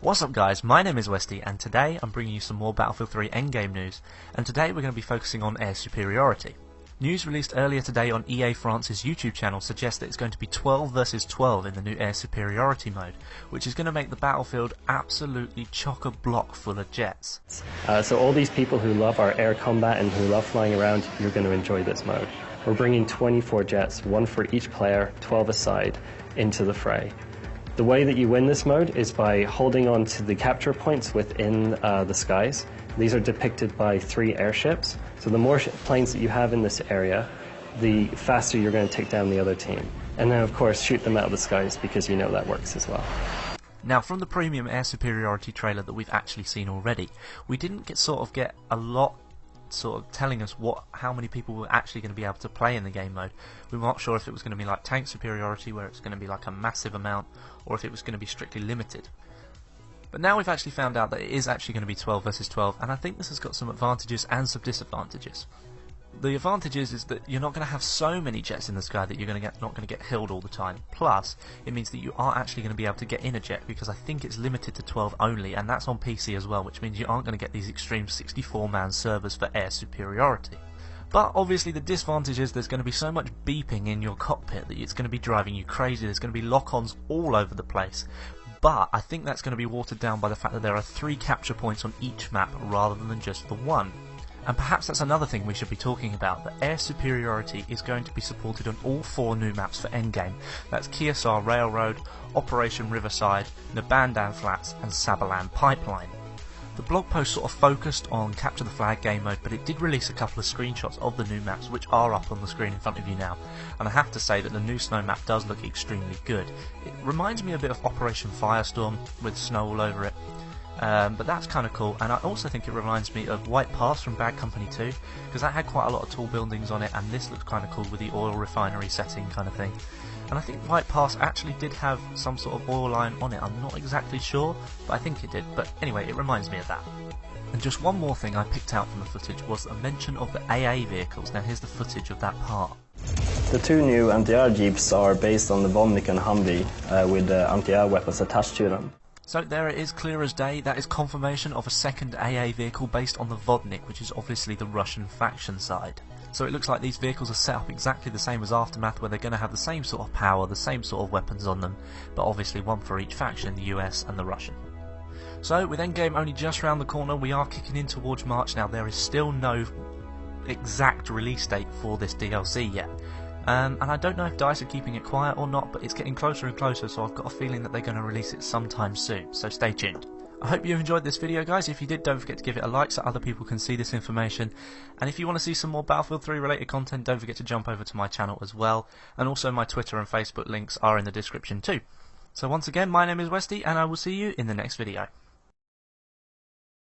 What's up guys, my name is Westie and today I'm bringing you some more Battlefield 3 endgame news, and today we're going to be focusing on air superiority. News released earlier today on EA France's YouTube channel suggests that it's going to be 12 versus 12 in the new air superiority mode, which is going to make the battlefield absolutely chock-a-block full of jets. So all these people who love our air combat and who love flying around, you're going to enjoy this mode. We're bringing 24 jets, one for each player, 12 aside, into the fray. The way that you win this mode is by holding on to the capture points within the skies. These are depicted by 3 airships. So the more planes that you have in this area, the faster you're going to take down the other team. And then of course shoot them out of the skies, because you know that works as well. Now from the premium air superiority trailer that we've actually seen already, we didn't get a lot telling us how many people were actually going to be able to play in the game mode. We were not sure if it was going to be like tank superiority, where it's going to be like a massive amount, or if it was going to be strictly limited. But now we've actually found out that it is actually going to be 12 versus 12, and I think this has got some advantages and some disadvantages. The advantages is that you're not going to have so many jets in the sky that you're not going to get killed all the time. Plus, it means that you are actually going to be able to get in a jet, because I think it's limited to 12 only, and that's on PC as well, which means you aren't going to get these extreme 64-man servers for air superiority. But obviously the disadvantage is there's going to be so much beeping in your cockpit that it's going to be driving you crazy. There's going to be lock-ons all over the place. But I think that's going to be watered down by the fact that there are 3 capture points on each map rather than just the 1. And perhaps that's another thing we should be talking about, that air superiority is going to be supported on all 4 new maps for endgame. That's Keosar Railroad, Operation Riverside, Nabandan Flats and Sabalan Pipeline. The blog post sort of focused on Capture the Flag game mode, but it did release a couple of screenshots of the new maps, which are up on the screen in front of you now. And I have to say that the new snow map does look extremely good. It reminds me a bit of Operation Firestorm with snow all over it. But that's kind of cool, and I also think it reminds me of White Pass from Bad Company 2, because that had quite a lot of tall buildings on it, and this looks kind of cool with the oil refinery setting kind of thing. And I think White Pass actually did have some sort of oil line on it. I'm not exactly sure, but I think it did. But anyway, it reminds me of that. And just one more thing I picked out from the footage was a mention of the AA vehicles. Now here's the footage of that part. The 2 new anti-air jeeps are based on the Vodnik and Humvee with anti-air weapons attached to them. So there it is, clear as day. That is confirmation of a second AA vehicle based on the Vodnik, which is obviously the Russian faction side. So it looks like these vehicles are set up exactly the same as Aftermath, where they're going to have the same sort of power, the same sort of weapons on them, but obviously one for each faction, the US and the Russian. So with endgame only just round the corner, we are kicking in towards March now. There is still no exact release date for this DLC yet. And I don't know if DICE are keeping it quiet or not, but it's getting closer and closer, so I've got a feeling that they're going to release it sometime soon, so stay tuned. I hope you enjoyed this video guys. If you did, don't forget to give it a like so other people can see this information. And if you want to see some more Battlefield 3 related content, don't forget to jump over to my channel as well. And also my Twitter and Facebook links are in the description too. So once again, my name is Westie, and I will see you in the next video.